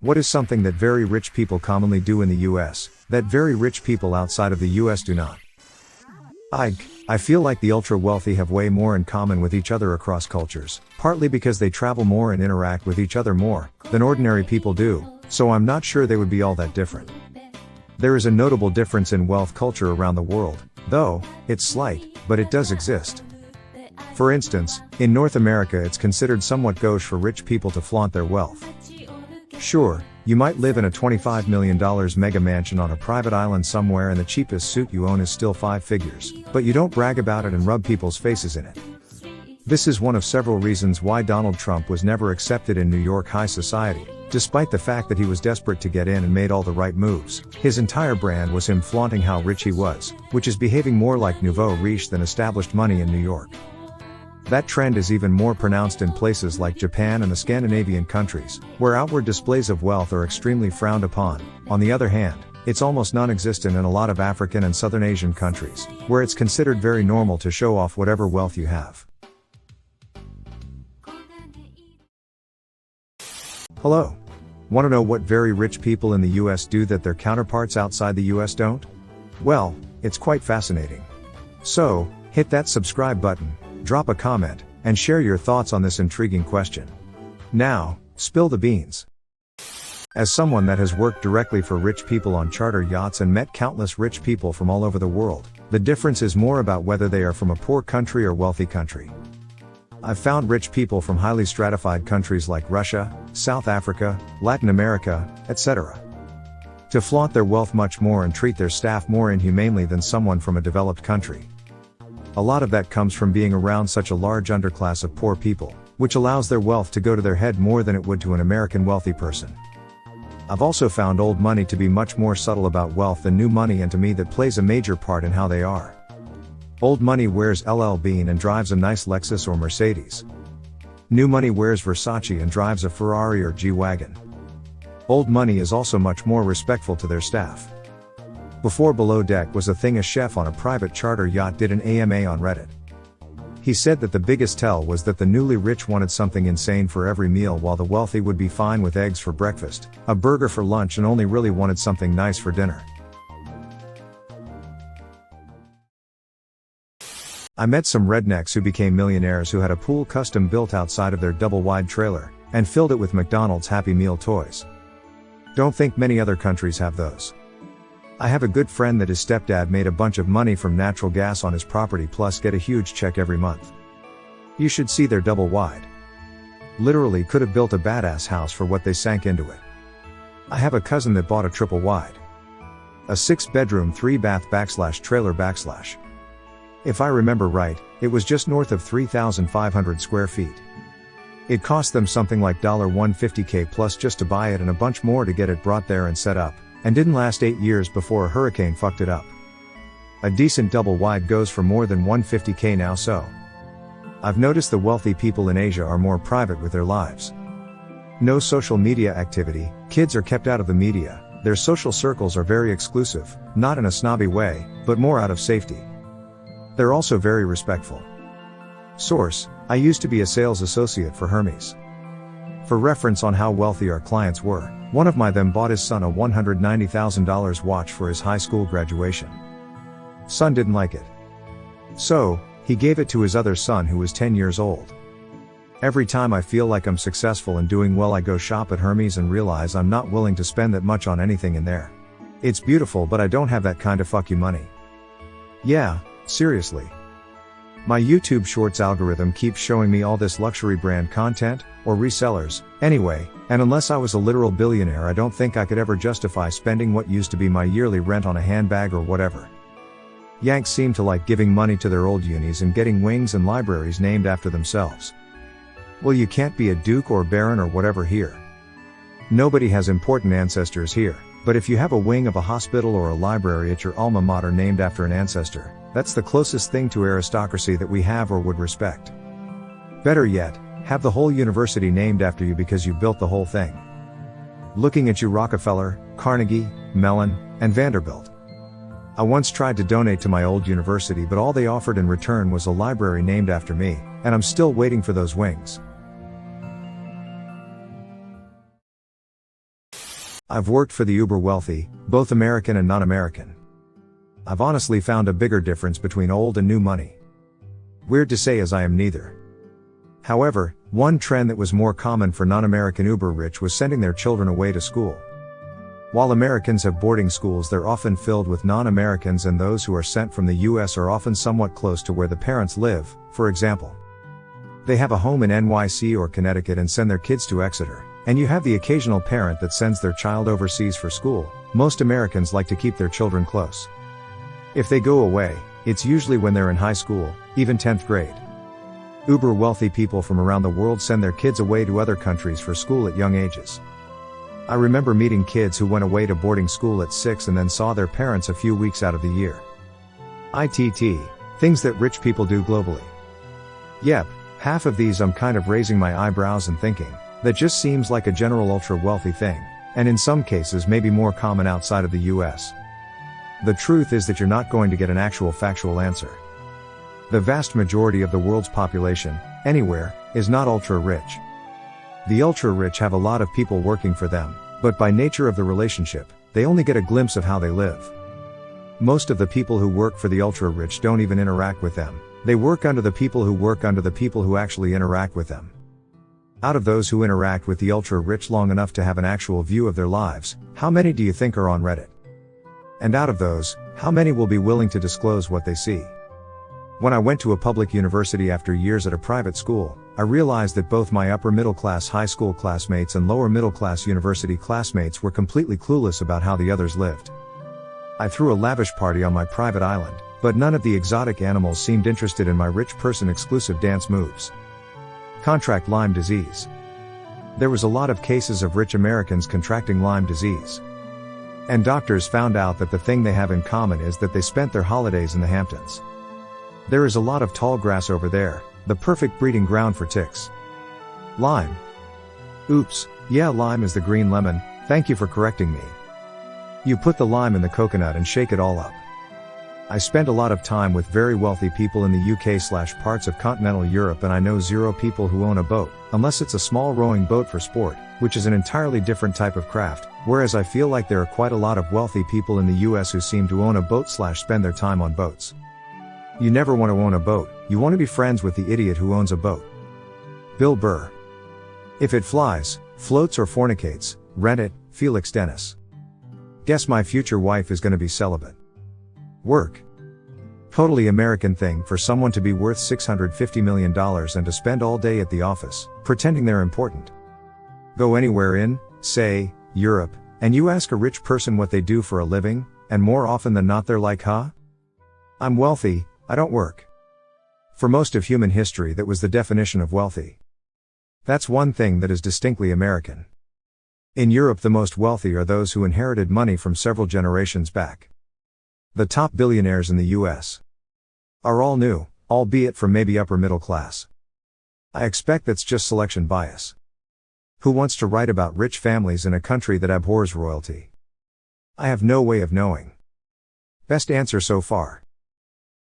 What is something that very rich people commonly do in the US, that very rich people outside of the US do not? I feel like the ultra-wealthy have way more in common with each other across cultures, partly because they travel more and interact with each other more than ordinary people do, so I'm not sure they would be all that different. There is a notable difference in wealth culture around the world, though, it's slight, but it does exist. For instance, in North America it's considered somewhat gauche for rich people to flaunt their wealth. Sure, you might live in a $25 million mega mansion on a private island somewhere and the cheapest suit you own is still 5 figures, but you don't brag about it and rub people's faces in it. This is one of several reasons why Donald Trump was never accepted in New York high society, despite the fact that he was desperate to get in and made all the right moves. His entire brand was him flaunting how rich he was, which is behaving more like nouveau riche than established money in New York. That trend is even more pronounced in places like Japan and the Scandinavian countries, where outward displays of wealth are extremely frowned upon. On the other hand, it's almost non-existent in a lot of African and Southern Asian countries, where it's considered very normal to show off whatever wealth you have. Hello. Want to know what very rich people in the US do that their counterparts outside the US don't? Well, it's quite fascinating. So, hit that subscribe button, drop a comment, and share your thoughts on this intriguing question. Now, spill the beans. As someone that has worked directly for rich people on charter yachts and met countless rich people from all over the world, the difference is more about whether they are from a poor country or wealthy country. I've found rich people from highly stratified countries like Russia, South Africa, Latin America, etc. to flaunt their wealth much more and treat their staff more inhumanely than someone from a developed country. A lot of that comes from being around such a large underclass of poor people, which allows their wealth to go to their head more than it would to an American wealthy person. I've also found old money to be much more subtle about wealth than new money, and to me that plays a major part in how they are. Old money wears LL Bean and drives a nice Lexus or Mercedes. New money wears Versace and drives a Ferrari or G-Wagon. Old money is also much more respectful to their staff. Before Below Deck was a thing, a chef on a private charter yacht did an AMA on Reddit. He said that the biggest tell was that the newly rich wanted something insane for every meal, while the wealthy would be fine with eggs for breakfast, a burger for lunch, and only really wanted something nice for dinner. I met some rednecks who became millionaires who had a pool custom built outside of their double-wide trailer, and filled it with McDonald's Happy Meal toys. Don't think many other countries have those. I have a good friend that his stepdad made a bunch of money from natural gas on his property plus get a huge check every month. You should see their double wide. Literally could have built a badass house for what they sank into it. I have a cousin that bought a triple wide. A 6-bedroom 3-bath /trailer /. If I remember right, it was just north of 3,500 square feet. It cost them something like $150K plus just to buy it and a bunch more to get it brought there and set up. And didn't last 8 years before a hurricane fucked it up. A decent double wide goes for more than $150K now, so I've noticed the wealthy people in Asia are more private with their lives. No social media activity, kids are kept out of the media, their social circles are very exclusive, not in a snobby way, but more out of safety. They're also very respectful. Source: I used to be a sales associate for Hermes. For reference on how wealthy our clients were, one of them bought his son a $190,000 watch for his high school graduation. Son didn't like it. So, he gave it to his other son who was 10 years old. Every time I feel like I'm successful and doing well, I go shop at Hermes and realize I'm not willing to spend that much on anything in there. It's beautiful, but I don't have that kind of fuck you money. Yeah, seriously. My YouTube Shorts algorithm keeps showing me all this luxury brand content, or resellers, anyway, and unless I was a literal billionaire I don't think I could ever justify spending what used to be my yearly rent on a handbag or whatever. Yanks seem to like giving money to their old unis and getting wings and libraries named after themselves. Well, you can't be a duke or baron or whatever here. Nobody has important ancestors here, but if you have a wing of a hospital or a library at your alma mater named after an ancestor, that's the closest thing to aristocracy that we have or would respect. Better yet, have the whole university named after you because you built the whole thing. Looking at you, Rockefeller, Carnegie, Mellon, and Vanderbilt. I once tried to donate to my old university, but all they offered in return was a library named after me, and I'm still waiting for those wings. I've worked for the uber wealthy, both American and non-American. I've honestly found a bigger difference between old and new money. Weird to say as I am neither. However, one trend that was more common for non-American uber rich was sending their children away to school. While Americans have boarding schools, they're often filled with non-Americans, and those who are sent from the US are often somewhat close to where the parents live. For example, they have a home in NYC or Connecticut and send their kids to Exeter, and you have the occasional parent that sends their child overseas for school. Most Americans like to keep their children close. If they go away, it's usually when they're in high school, even 10th grade. Uber wealthy people from around the world send their kids away to other countries for school at young ages. I remember meeting kids who went away to boarding school at 6 and then saw their parents a few weeks out of the year. Things that rich people do globally. Yep, half of these I'm kind of raising my eyebrows and thinking, that just seems like a general ultra wealthy thing, and in some cases maybe more common outside of the US. The truth is that you're not going to get an actual factual answer. The vast majority of the world's population, anywhere, is not ultra rich. The ultra rich have a lot of people working for them, but by nature of the relationship, they only get a glimpse of how they live. Most of the people who work for the ultra rich don't even interact with them. They work under the people who work under the people who actually interact with them. Out of those who interact with the ultra rich long enough to have an actual view of their lives, how many do you think are on Reddit? And out of those, how many will be willing to disclose what they see? When I went to a public university after years at a private school, I realized that both my upper middle class high school classmates and lower middle class university classmates were completely clueless about how the others lived. I threw a lavish party on my private island, but none of the exotic animals seemed interested in my rich person exclusive dance moves. Contract Lyme disease. There was a lot of cases of rich Americans contracting Lyme disease. And doctors found out that the thing they have in common is that they spent their holidays in the Hamptons. There is a lot of tall grass over there, the perfect breeding ground for ticks. Lime. Oops, yeah, lime is the green lemon, thank you for correcting me. You put the lime in the coconut and shake it all up. I spent a lot of time with very wealthy people in the UK/parts of continental Europe, and I know zero people who own a boat, unless it's a small rowing boat for sport, which is an entirely different type of craft, whereas I feel like there are quite a lot of wealthy people in the US who seem to own a boat/spend their time on boats. You never want to own a boat, you want to be friends with the idiot who owns a boat. Bill Burr. If it flies, floats or fornicates, rent it, Felix Dennis. Guess my future wife is gonna be celibate. Work. Totally American thing for someone to be worth $650 million and to spend all day at the office, pretending they're important. Go anywhere in, say, Europe, and you ask a rich person what they do for a living, and more often than not they're like, huh? I'm wealthy, I don't work. For most of human history that was the definition of wealthy. That's one thing that is distinctly American. In Europe the most wealthy are those who inherited money from several generations back. The top billionaires in the US are all new, albeit from maybe upper middle class. I expect that's just selection bias. Who wants to write about rich families in a country that abhors royalty? I have no way of knowing. Best answer so far.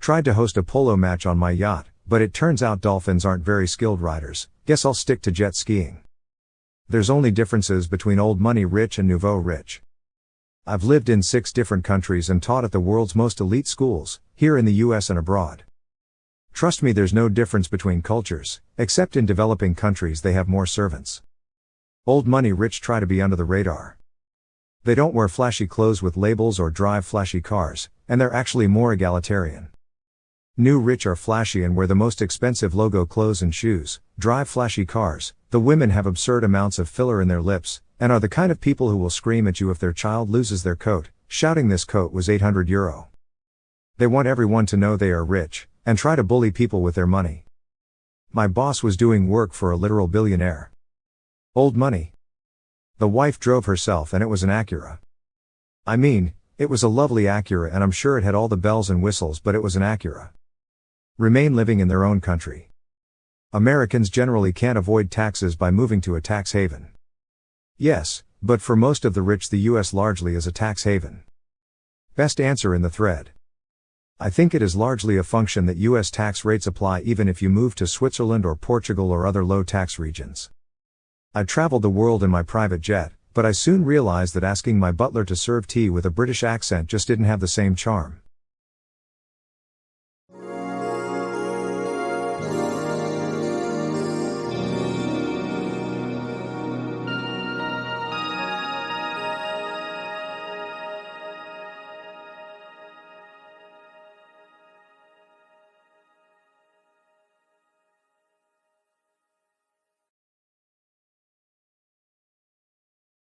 Tried to host a polo match on my yacht, but it turns out dolphins aren't very skilled riders, guess I'll stick to jet skiing. There's only differences between old money rich and nouveau rich. I've lived in 6 different countries and taught at the world's most elite schools, here in the US and abroad. Trust me, there's no difference between cultures, except in developing countries they have more servants. Old money rich try to be under the radar. They don't wear flashy clothes with labels or drive flashy cars, and they're actually more egalitarian. New rich are flashy and wear the most expensive logo clothes and shoes, drive flashy cars, the women have absurd amounts of filler in their lips, and are the kind of people who will scream at you if their child loses their coat, shouting this coat was €800. They want everyone to know they are rich, and try to bully people with their money. My boss was doing work for a literal billionaire. Old money. The wife drove herself and it was an Acura. I mean, it was a lovely Acura and I'm sure it had all the bells and whistles, but it was an Acura. Remain living in their own country. Americans generally can't avoid taxes by moving to a tax haven. Yes, but for most of the rich the US largely is a tax haven. Best answer in the thread. I think it is largely a function that US tax rates apply even if you move to Switzerland or Portugal or other low tax regions. I traveled the world in my private jet, But I soon realized that asking my butler to serve tea with a British accent just didn't have the same charm.